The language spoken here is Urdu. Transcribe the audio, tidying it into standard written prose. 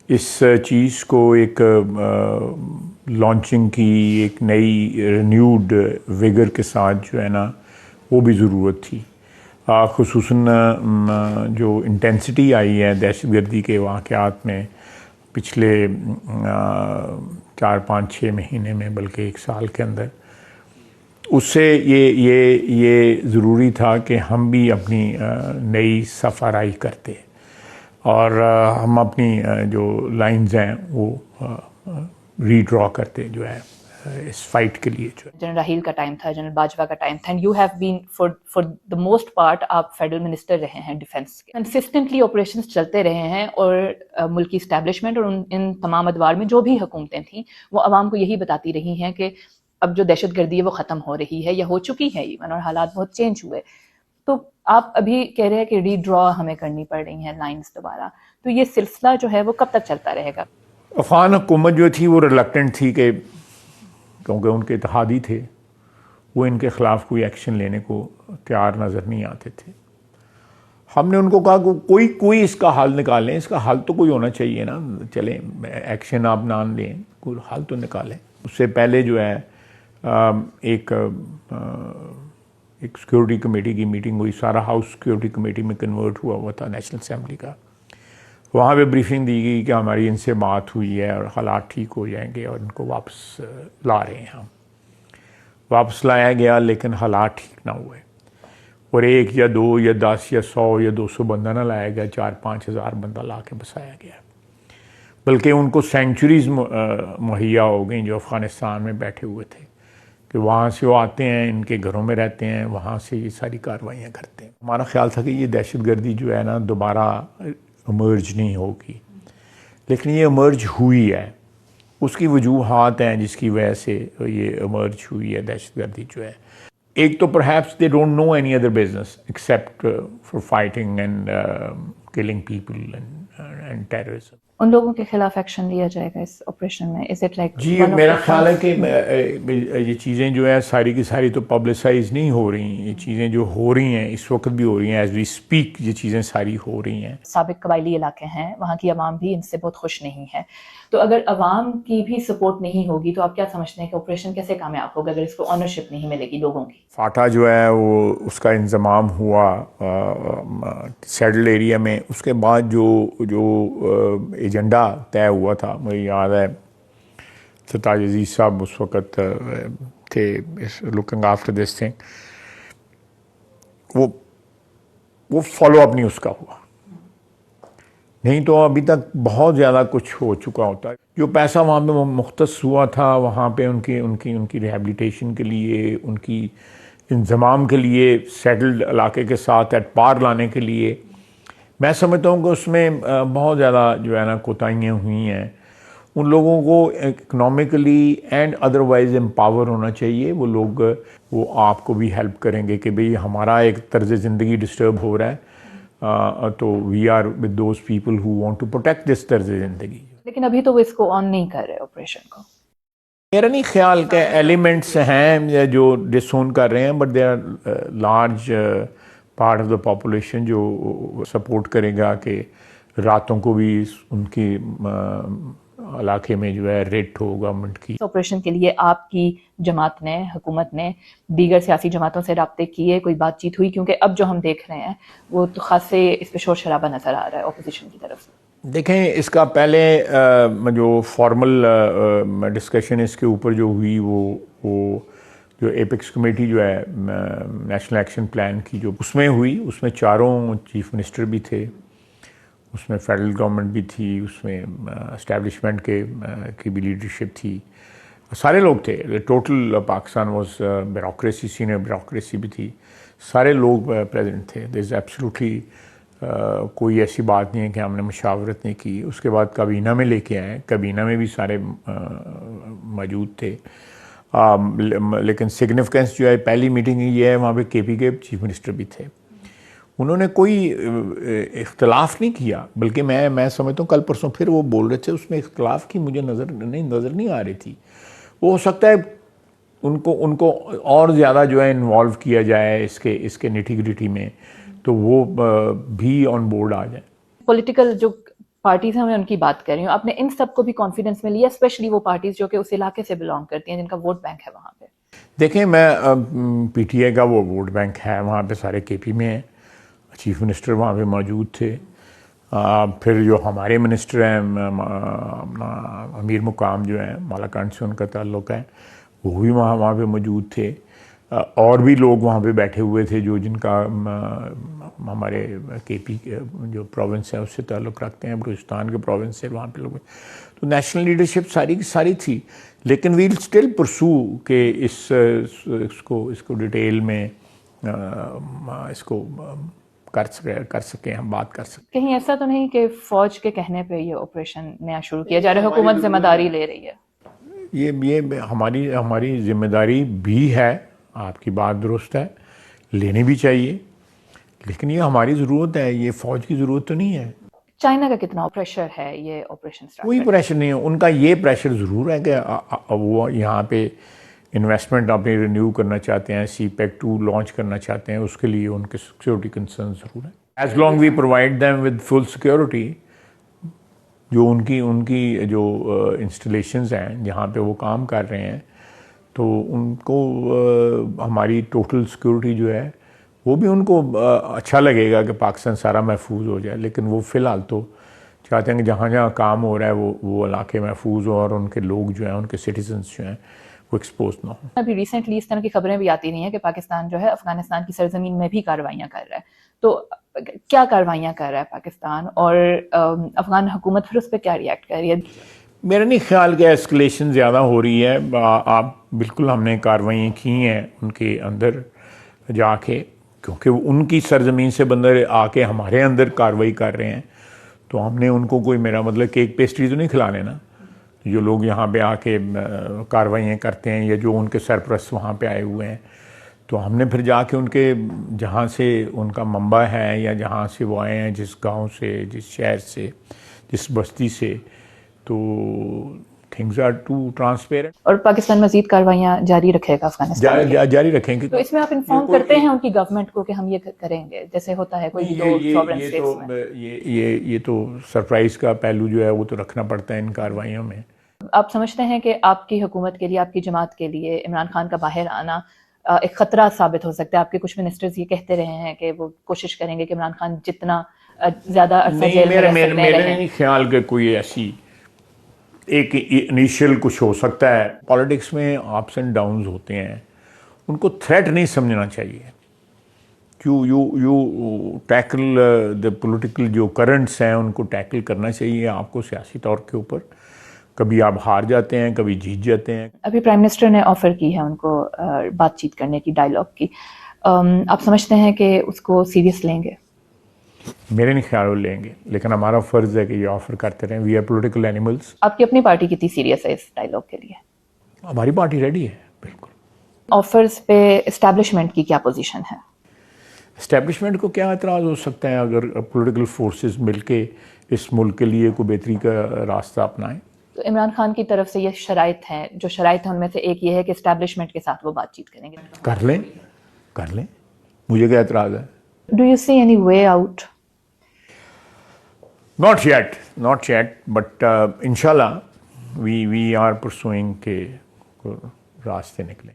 اس چیز کو ایک لانچنگ کی ایک نئی رینیوڈ ویگر کے ساتھ جو ہے نا وہ بھی ضرورت تھی، خصوصاً جو انٹینسٹی آئی ہے دہشت گردی کے واقعات میں پچھلے 4-5-6 مہینے میں، بلکہ 1 سال کے اندر، اس سے یہ ضروری تھا کہ ہم بھی اپنی نئی صف آرائی کرتے اور ہم اپنی جو لائنز ہیں وہ ری ڈرا کرتے جو ہے اس فائٹ کے لیے. جو جنرل راحیل کا ٹائم تھا، جنرل باجوہ کا ٹائم تھا، and you have been for the most part آپ فیڈرل منسٹر رہے ہیں ڈیفینس کے. کنسسٹنٹلی آپریشنز چلتے رہے ہیں اور ملکی اسٹیبلشمنٹ اور ان تمام ادوار میں جو بھی حکومتیں تھیں وہ عوام کو یہی بتاتی رہی ہیں کہ اب جو دہشت گردی ہے وہ ختم ہو رہی ہے یا ہو چکی ہے ایون، اور حالات بہت چینج ہوئے. تو آپ ابھی کہہ رہے ہیں کہ ری ڈرا ہمیں کرنی پڑ رہی ہیں لائنز دوبارہ، تو یہ سلسلہ جو ہے وہ کب تک چلتا رہے گا؟ افغان حکومت جو تھی وہ ریلکٹنٹ تھی کہ کیونکہ ان کے اتحادی تھے، وہ ان کے خلاف کوئی ایکشن لینے کو تیار نظر نہیں آتے تھے. ہم نے ان کو کہا کہ کوئی اس کا حل نکالیں، اس کا حل تو کوئی ہونا چاہیے نا، چلیں ایکشن آپ نہ لیں، کوئی حل تو نکالیں. اس سے پہلے جو ہے ایک سیکورٹی کمیٹی کی میٹنگ ہوئی، سارا ہاؤس سیکورٹی کمیٹی میں کنورٹ ہوا تھا نیشنل اسمبلی کا. وہاں پہ بریفنگ دی گئی کہ ہماری ان سے بات ہوئی ہے اور حالات ٹھیک ہو جائیں گے اور ان کو واپس لا رہے ہیں. ہم واپس لایا گیا لیکن حالات ٹھیک نہ ہوئے، اور 1 یا 2 یا 10 یا 100 یا 200 بندہ نہ لایا گیا، 4-5 ہزار بندہ لا کے بسایا گیا. بلکہ ان کو سینچریز مہیا ہو گئیں جو افغانستان میں بیٹھے ہوئے تھے، کہ وہاں سے وہ آتے ہیں، ان کے گھروں میں رہتے ہیں، وہاں سے یہ ساری کارروائیاں کرتے ہیں. ہمارا خیال تھا کہ یہ دہشت گردی جو ہے نا دوبارہ ایمرج نہیں ہوگی، لیکن یہ ایمرج ہوئی ہے. اس کی وجوہات ہیں جس کی وجہ سے یہ ایمرج ہوئی ہے دہشت گردی جو ہے. ایک تو perhaps they don't know any other business except for fighting and killing people and terrorism. ان لوگوں کے خلاف ایکشن لیا جائے گا اس آپریشن میں؟ از اٹ لائک جی میرا خیال ہے کہ یہ چیزیں جو ہے ساری کی ساری تو پبلسائز نہیں ہو رہی ہیں. یہ چیزیں جو ہو رہی ہیں اس وقت بھی ہو رہی ہیں، ایز وی اسپیک یہ چیزیں ساری ہو رہی ہیں. سابق قبائلی علاقے ہیں، وہاں کی عوام بھی ان سے بہت خوش نہیں ہے. تو اگر عوام کی بھی سپورٹ نہیں ہوگی تو آپ کیا سمجھتے ہیں کہ آپریشن کیسے کامیاب ہوگا اگر اس کو آنرشپ نہیں ملے گی لوگوں کی؟ فاٹا جو ہے وہ اس کا انضمام ہوا سیڈل ایریا میں. اس کے بعد جو ایجنڈا طے ہوا تھا، مجھے یاد ہے ستاج عزیز صاحب اس وقت تھے لکنگ آفٹر دس تھنگ، وہ فالو اپ نہیں اس کا ہوا. نہیں تو ابھی تک بہت زیادہ کچھ ہو چکا ہوتا ہے. جو پیسہ وہاں پہ مختص ہوا تھا وہاں پہ ان کی ریہیبلیٹیشن کے لیے، ان کی انضمام کے لیے، سیٹلڈ علاقے کے ساتھ ایٹ پار لانے کے لیے، میں سمجھتا ہوں کہ اس میں بہت زیادہ جو ہے نا کوتاہیاں ہوئی ہیں. ان لوگوں کو اکنامکلی اینڈ ادروائز امپاور ہونا چاہیے. وہ لوگ وہ آپ کو بھی ہیلپ کریں گے کہ بھئی ہمارا ایک طرز زندگی ڈسٹرب ہو رہا ہے، تو we are with those people who want to protect this طرز زندگی. لیکن ابھی تو وہ اس کو آن نہیں کر رہے آپریشن کو. میرا نہیں خیال کہ ایلیمنٹس ہیں جو ڈس اون کر رہے ہیں، but they are large part of the population جو سپورٹ کرے گا کہ راتوں کو بھی ان کی علاقے میں جو ہے ریٹ ہو گورنمنٹ کی. آپریشن کے لیے آپ کی جماعت نے، حکومت نے دیگر سیاسی جماعتوں سے رابطے کیے، کوئی بات چیت ہوئی؟ کیونکہ اب جو ہم دیکھ رہے ہیں وہ تو خاصے اس پہ شور شرابہ نظر آ رہا ہے اپوزیشن کی طرف سے. دیکھیں اس کا پہلے جو فارمل ڈسکشن اس کے اوپر جو ہوئی وہ جو ایپیکس کمیٹی جو ہے نیشنل ایکشن پلان کی جو اس میں ہوئی، اس میں 4 چیف منسٹر بھی تھے، اس میں فیڈرل گورنمنٹ بھی تھی، اس میں اسٹیبلشمنٹ کی بھی لیڈرشپ تھی، سارے لوگ تھے. Total Pakistan was bureaucracy, senior bureaucracy بھی تھی، سارے لوگ پریزنٹ تھے. دیر از ایبسلیوٹلی کوئی ایسی بات نہیں ہے کہ ہم نے مشاورت نہیں کی. اس کے بعد کابینہ میں لے کے آئے، کابینہ میں بھی سارے موجود تھے. لیکن سگنیفیکنس جو ہے پہلی میٹنگ یہ ہے وہاں پہ کے پی کے چیف منسٹر بھی تھے. انہوں نے کوئی اختلاف نہیں کیا، بلکہ میں سمجھتا ہوں کل پرسوں پھر وہ بول رہے تھے اس میں اختلاف کی مجھے نظر نہیں آ رہی تھی. وہ ہو سکتا ہے ان کو اور زیادہ جو ہے انوالو کیا جائے اس کے نٹی گریٹی میں، تو وہ بھی آن بورڈ آ جائیں. پولیٹیکل جو پارٹیز ہیں میں ان کی بات کر رہی ہوں، آپ نے ان سب کو بھی کانفیڈنس میں لیا، اسپیشلی وہ پارٹیز جو کہ اس علاقے سے بلانگ کرتی ہیں جن کا ووٹ بینک ہے وہاں پہ؟ دیکھیں میں پی ٹی آئی کا وہ ووٹ بینک ہے وہاں پہ، سارے کے پی میں ہیں، چیف منسٹر وہاں پہ موجود تھے، پھر جو ہمارے منسٹر ہیں اپنا امیر مقام جو ہیں مالاکنڈ سے ان کا تعلق ہے، وہ بھی وہاں پہ موجود تھے، اور بھی لوگ وہاں پہ بیٹھے ہوئے تھے جو جن کا ہمارے کے پی جو پروونس ہے اس سے تعلق رکھتے ہیں، بلوچستان کے پروونس سے وہاں پہ لوگ، تو نیشنل لیڈرشپ ساری کی ساری تھی، لیکن ویل اسٹل پرسو کہ اس کو ڈیٹیل میں اس کو کر سکیں، ہم بات کر سکیں۔ کہیں ایسا تو نہیں کہ فوج کے کہنے پہ یہ آپریشن نیا شروع کیا جا رہا ہے، حکومت ذمہ داری لے رہی ہے؟ یہ ہماری ذمہ داری بھی ہے، آپ کی بات درست ہے، لینی بھی چاہیے، لیکن یہ ہماری ضرورت ہے، یہ فوج کی ضرورت تو نہیں ہے۔ چائنا کا کتنا پریشر ہے یہ آپریشن سٹارٹ کوئی پریشر نہیں ہے، ان کا یہ پریشر ضرور ہے کہ وہ یہاں پہ انویسٹمنٹ اپنی رینیو کرنا چاہتے ہیں، سی پیک 2 لانچ کرنا چاہتے ہیں، اس کے لیے ان کے سیکورٹی کنسرن ضرور ہیں۔ As long we provide them with full security, جو ان کی جو انسٹالیشنز ہیں جہاں پہ وہ کام کر رہے ہیں، تو ان کو ہماری ٹوٹل سیکورٹی جو ہے وہ بھی ان کو اچھا لگے گا کہ پاکستان سارا محفوظ ہو جائے، لیکن وہ فی الحال تو چاہتے ہیں کہ جہاں جہاں کام ہو رہا ہے وہ علاقے محفوظ ہو اور ان کے لوگ جو ہیں، ان کے سٹیزنز جو ہیں وہ ایکسپوز نہ ہوں۔ ابھی ریسنٹلی اس طرح کی خبریں بھی آتی رہی ہیں کہ پاکستان جو ہے افغانستان کی سرزمین میں بھی کارروائیاں کر رہا ہے، تو کیا کارروائیاں کر رہا ہے پاکستان، اور افغان حکومت پھر اس پہ کیا ریئیکٹ کر رہی ہے؟ میرا نہیں خیال کہ ایسکلیشن زیادہ ہو رہی ہے، آپ بالکل ہم نے کارروائیاں کی ہیں ان کے اندر جا کے، کیونکہ ان کی سرزمین سے بندر آ کے ہمارے اندر کارروائی کر رہے ہیں، تو ہم نے ان کو کوئی، میرا مطلب کیک پیسٹری تو نہیں کھلانے نا، جو لوگ یہاں پہ آ کے کارروائیاں کرتے ہیں یا جو ان کے سرپرست وہاں پہ آئے ہوئے ہیں، تو ہم نے پھر جا کے ان کے جہاں سے ان کا منبع ہے یا جہاں سے وہ آئے ہیں، جس گاؤں سے، جس شہر سے، جس بستی سے، تو تھنگز آر ٹو ٹرانسپیرنٹ۔ اور پاکستان مزید کارروائیاں جاری رکھے گا افغانستان کے؟ جاری رکھیں گے۔ تو اس میں آپ انفارم کرتے ہیں ان کی گورنمنٹ کو کہ ہم یہ کریں گے، جیسے ہوتا ہے کوئی دو سوورن اسٹیٹس میں؟ یہ تو سرپرائز کا پہلو جو ہے وہ تو رکھنا پڑتا ہے ان کارروائیوں میں۔ آپ سمجھتے ہیں کہ آپ کی حکومت کے لیے، آپ کی جماعت کے لیے عمران خان کا باہر آنا ایک خطرہ ثابت ہو سکتا ہے؟ آپ کے کچھ منسٹرز یہ کہتے رہے ہیں کہ وہ کوشش کریں گے کہ عمران خان جتنا زیادہ عرصہ جیل میں رہ سکتے ہیں میرا رہیں۔ نہیں خیال کہ کوئی ایسی ایک انیشیل کچھ ہو سکتا ہے۔ پالیٹکس میں اپس اینڈ ڈاؤنز ہوتے ہیں، ان کو تھریٹ نہیں سمجھنا چاہیے۔ یو ٹیکل دا پولیٹیکل جو کرنٹس ہیں ان کو ٹیکل کرنا چاہیے آپ کو سیاسی طور کے اوپر۔ کبھی آپ ہار جاتے ہیں، کبھی جیت جاتے ہیں۔ ابھی پرائم منسٹر نے آفر کی ہے ان کو بات چیت کرنے کی، ڈائیلاگ کی، آپ سمجھتے ہیں کہ اس کو سیریس لیں گے؟ میرے نہیں خیال وہ لیں گے، لیکن ہمارا فرض ہے کہ یہ آفر کرتے رہیں۔ We are political animals. آپ کی اپنی پارٹی کتنی سیریس ہے اس ڈائیلاگ کے لیے؟ ہماری پارٹی ریڈی ہے، بالکل۔ آفرز پہ اسٹیبلشمنٹ کی کیا پوزیشن ہے؟ اسٹیبلشمنٹ کو کیا اعتراض ہو سکتا ہے اگر پولیٹیکل فورسز مل کے اس ملک کے لیے کوئی بہتری کا راستہ اپنائیں؟ تو عمران خان کی طرف سے یہ شرائط ہیں، جو شرائط ہیں ان میں سے ایک یہ ہے کہ اسٹیبلشمنٹ کے ساتھ وہ بات چیت کریں گے۔ کر لیں، مجھے کیا اعتراض ہے؟ Do you see any way out? Not yet, but inshallah we are pursuing کہ راستے نکلیں۔